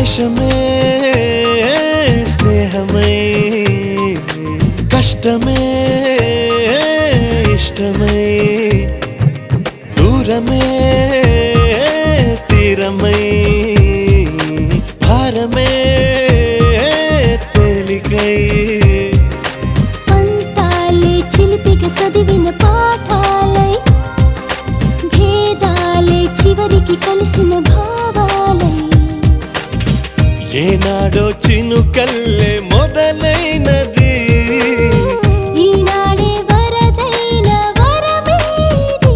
దేశమే స్నేహమై కష్టమే ఇష్టమై దూరమే తీరమై భారమే తేలికై పంతాలే చిలిపిగా చదివిన పాఠాలై భేదాలే చివరికి కలిసిన భావాలై ఏనాడో చినుకల్లే మొదలైనది ఈనాడే వరదైన వరమేది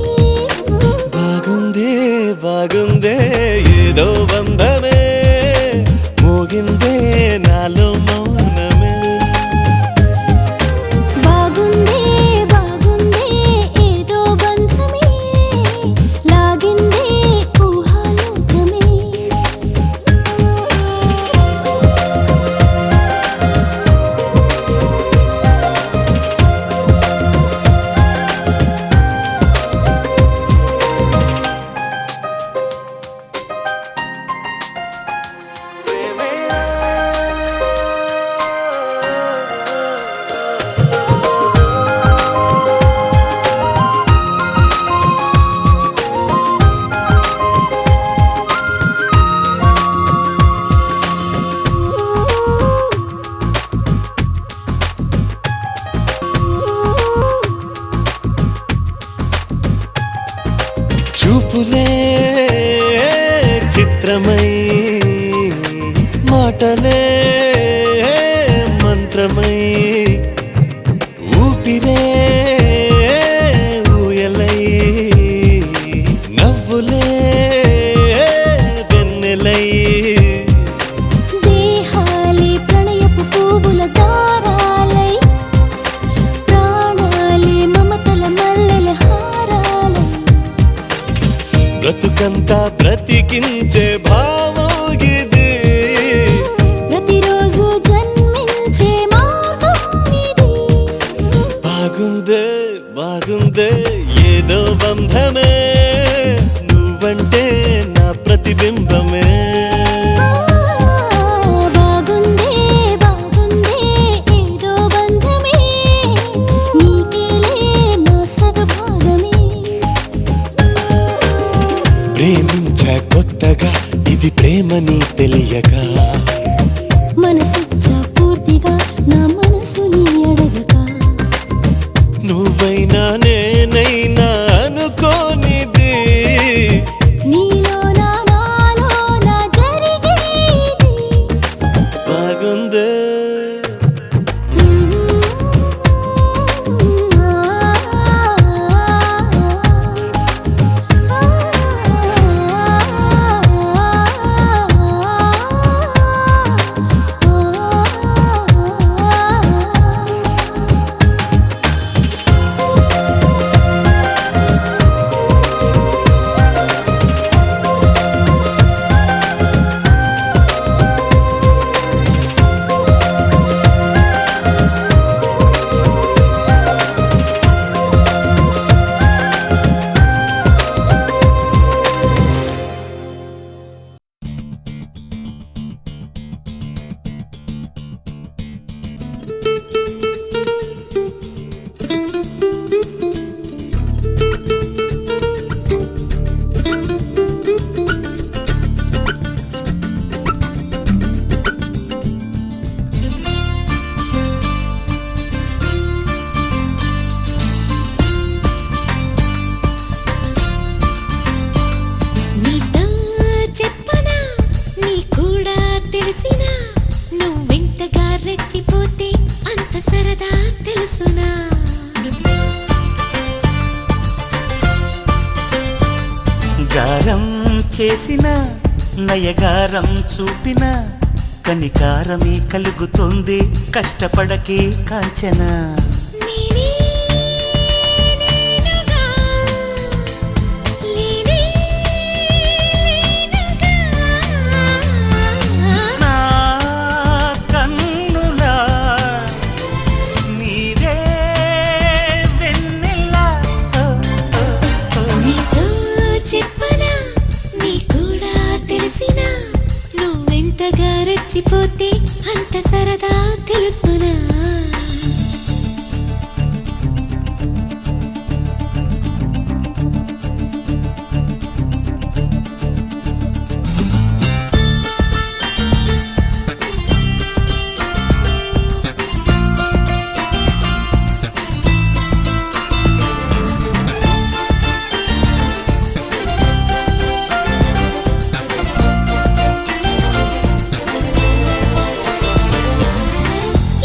బాగుందే బాగుందే ఏదో బంధమే మోగిందే నాలో మౌనమే బాగుందే బాగుందే ఏదో బంధమే లాగిందే ఊహాలోకమే చూపులే చిత్రమై మాటలే మంత్రమై ఊపిరే ఊయలై నవ్వులే వెన్నెలై దేహాలే ప్రణయపు పువ్వుల దారాలై ప్రాణాలే మమతల మల్లెల హారాలై బ్రతుకంతా బ్రతికించే భావోగిది ప్రతిరోజు జన్మించే మార్గం ఇది బాగుందే బాగుందే ఏదో బంధమే నువ్వంటే నా ప్రతిబింబమే బాగుందే బాగుందే ఏదో బంధమే నీకేలే నా సగభాగమే ప్రేమించా కొత్తగా ఇది ప్రేమని తెలియగా మనసిచ్చా పూర్తిగా నా మనసుని అడగగా నువ్వైనా నేనైనా అనుకోనిది నీలోనా నాలోనా జరిగేది బాగుందే నీతో చెప్పనా నీ కూడా తెలిసినా నువ్వెంతగా రెచ్చిపోతే అంత సరదా తెలుసునా గారం చేసిన నయగారం చూపిన కనికారమే కలుగుతుంది కష్టపడకే కాంచనా నేనే నేనుగా లేనే లేనుగా నా కన్నులా నీదే వెన్నెలా నీతో చెప్పనా నీ కూడా తెలిసినా నువ్వెంత అంతగా రెచ్చిపోతే అంత సరదా తెలుసునా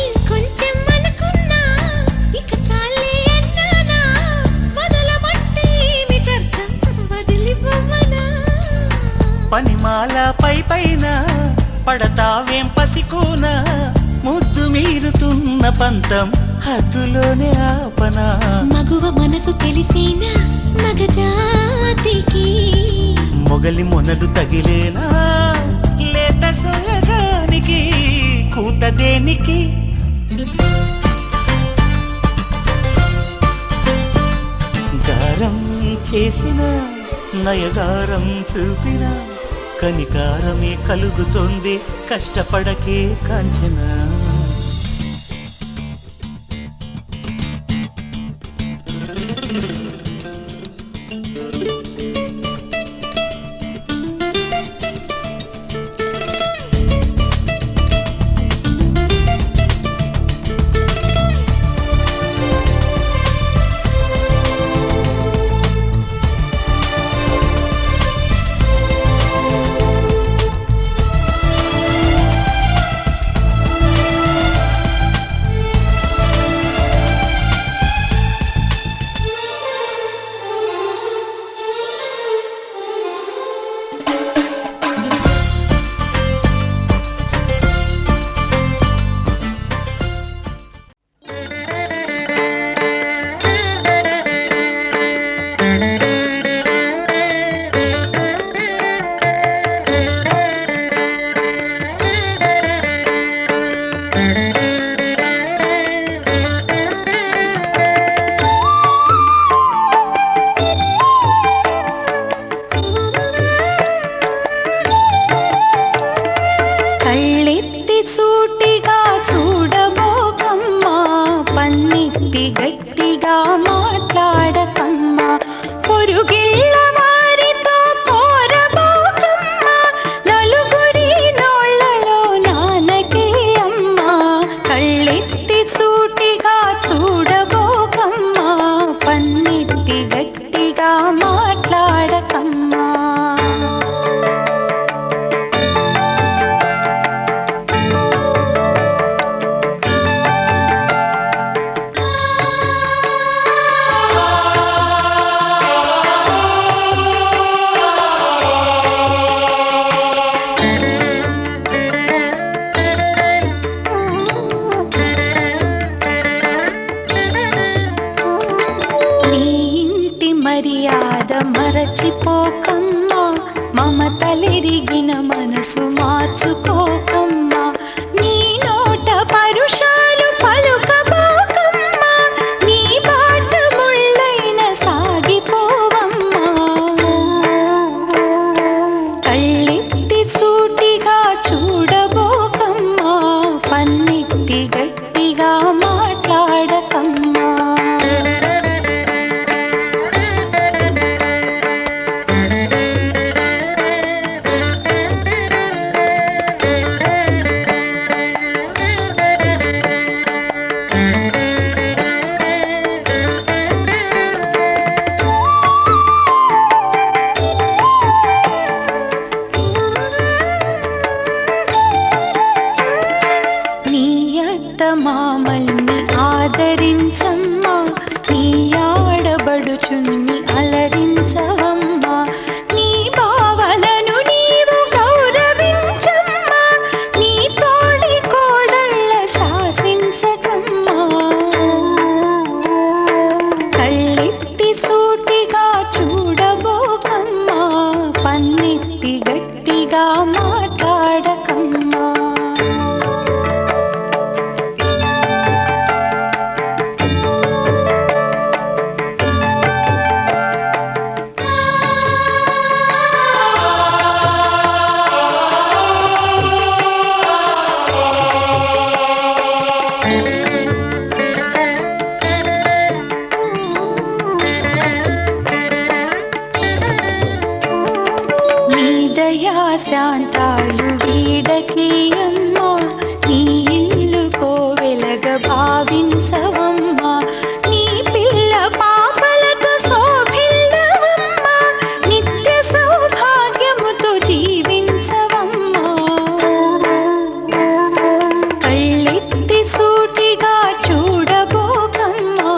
ఇంకొంచెం అనుకున్నా ఇక చాలే అన్నానా వదలమంటే ఏమిటర్థం వదిలిపోవనా పనిమాల పైన పడతావేం పసికోనా ముద్దు మీరుతున్న పంతం హద్దులోనే ఆపనా మగువ మనసు తెలిసేనా మగజాతికి మొగలి మొనలు తగిలేనా లేత సోయగానికి కూత దేనికి గారం చేసిన నయగారం చూపిన కనికారమే కలుగుతోంది కష్టపడకే కాంచనా కళ్ళెత్తి సూటిగా చూడబోకమ్మా పన్నెత్తి గట్టిగా మాట్లాడకమ్మా పొరుగిళ్ళ వారితో పోరబోకమ్మా నలుగురి నోళ్ళలో నానకే అమ్మా కళ్ళెత్తి సూటిగా చూడబోకమ్మా పన్నెత్తి గట్టిగా మాట్లాడకమ్మా నీ ఇంటి మర్యాద మరచిపోకమ్మా మమతలెరిగిన మనసు మార్చుకోకమ్మా నీ నోట పరుషాలు పలుకబోకమ్మా నీ బాట ముళ్ళైన సాగిపోవమ్మా కళ్ళెత్తి సూటిగా చూడబోకమ్మా పన్నెత్తి గట్టిగా మాట్లాడకమ్మా రాజ్యాంతాలు వీడకి అమ్మా, నీ ఇల్లు కోవెలగ భావించవమ్మా, నీ పిల్ల పాపలతో శోభిల్లవమ్మా, నిత్య సౌభాగ్యముతో జీవించవమ్మా. కళ్ళెత్తి సూటిగా చూడబోకమ్మా,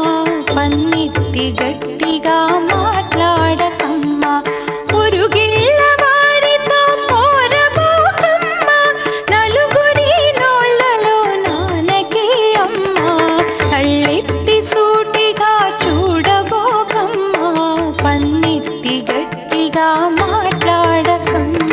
పన్నెత్తి గట్టిగా మాట్లాడకమ్మా, పొరుగిళ్ళ వారితో పోరబోకమ్మా, నలుగురి నోళ్ళలో నానకే అమ్మా. కళ్ళెత్తి సూటిగా చూడబోకమ్మా, పన్నెత్తి గట్టిగా మాట్లాడకమ్మా.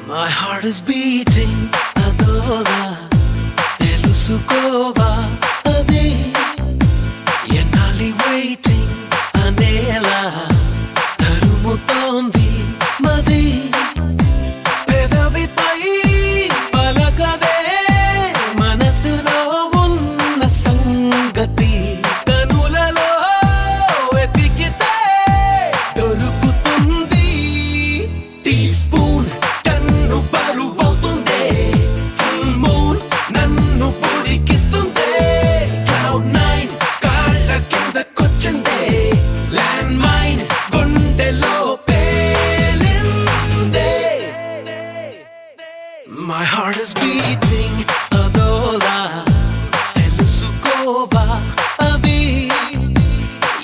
My heart is beating అదోలా తెలుసుకోవా అదే ఎన్నాలి waiting అనేలా తరుముతోంది మది పెదవిపై పలకదే మనసులో ఉన్న సంగతి కనులలో వెతికితే దొరుకుతుంది టీ స్పూన్ కన్ను బరువవుతుంది ఫుల్ మూన్ నన్ను పొడికిస్తుంది క్లౌడ్ నైన్ కాళ్ళ కిందకొచ్చింది ల్యాండ్ మైన్ గుండెలో పేలింది My heart is beating అదోలా తెలుసుకోవా అది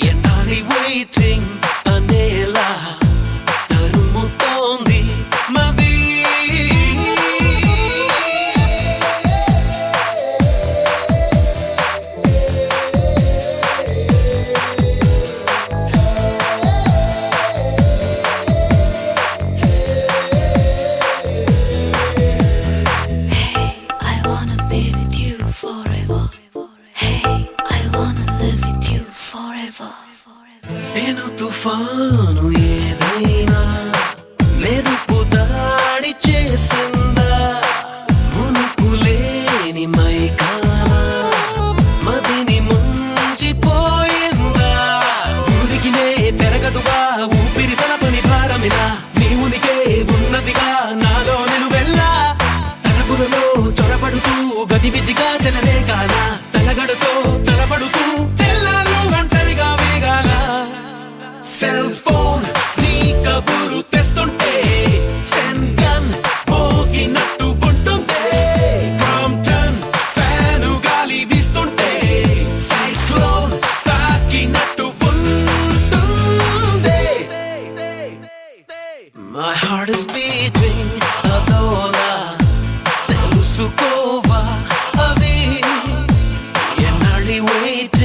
ఎన్నాలి waiting అనేలా తరుముతోంది మది I wanna be with you forever. Hey, I wanna live with you forever. నేను తుఫాను ఏదైనా మెరుపు దాడి చేసిందా మునుకులేని మైకాల మదిని ముంచిపోయిందా ఊరికినే పెరగదుగా ఊపిరి సలపని భారమినా నీ ఉనికే ఉన్నదిగా నాలో నిలువెల్లా తలపులలో చొరబడుతూ గజిబిజిగా చెలరేగాల తలగడుతో తలపడుతూ తెల్లాలు ఒంటరిగా వేగాల సెల్ ఫోన్ నీ కబురు తెస్తుంటే స్టెన్ గన్ మోగినట్టు ఉంటుంది ప్రాంప్టన్ ఫ్యాను గాలి వీస్తుంటే సైక్లోన్ తాకినట్టు ఉంటుంది My heart is beating అదోలా తెలుసుకోవా అది ఎన్నాళ్ళి waiting